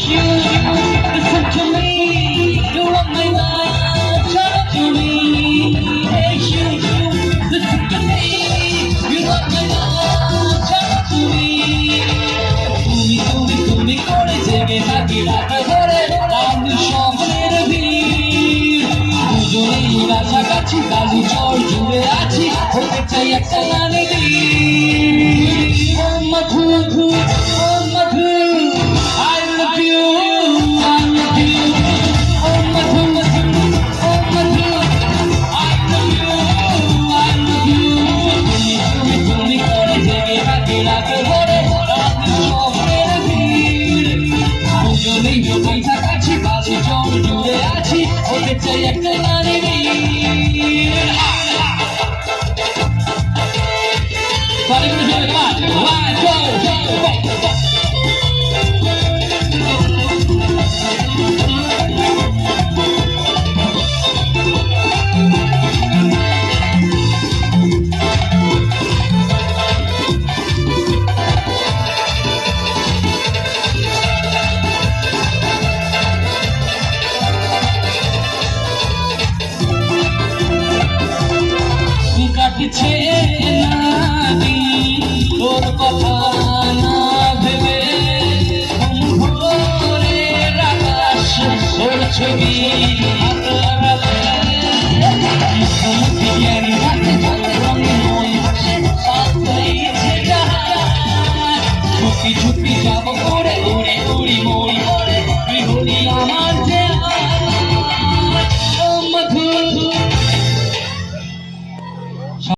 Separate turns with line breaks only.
You listen to me, you are my life, talk to me. Hey, you listen to me, you are my life, talk to me. তুমি করে জেগে থাকি রাত ভরে আমি স্বপ্নের ভিড় দুজনেই কাছাকাছি কালী চর জুড়ে আছি হতে চাই একটা গানে ও মধু ও মধু I love you I love you O Madhu O Madhu I love you I love you তুমি করে জেগে থাকি রাত ভরে আমি স্বপ্নের ভিড় দুজনেই কাছাকাছি কালী চর জুড়ে আছি হতে চাই একটা গানে Party with the body, one, go, go. কাটছে না দিন তোর কথা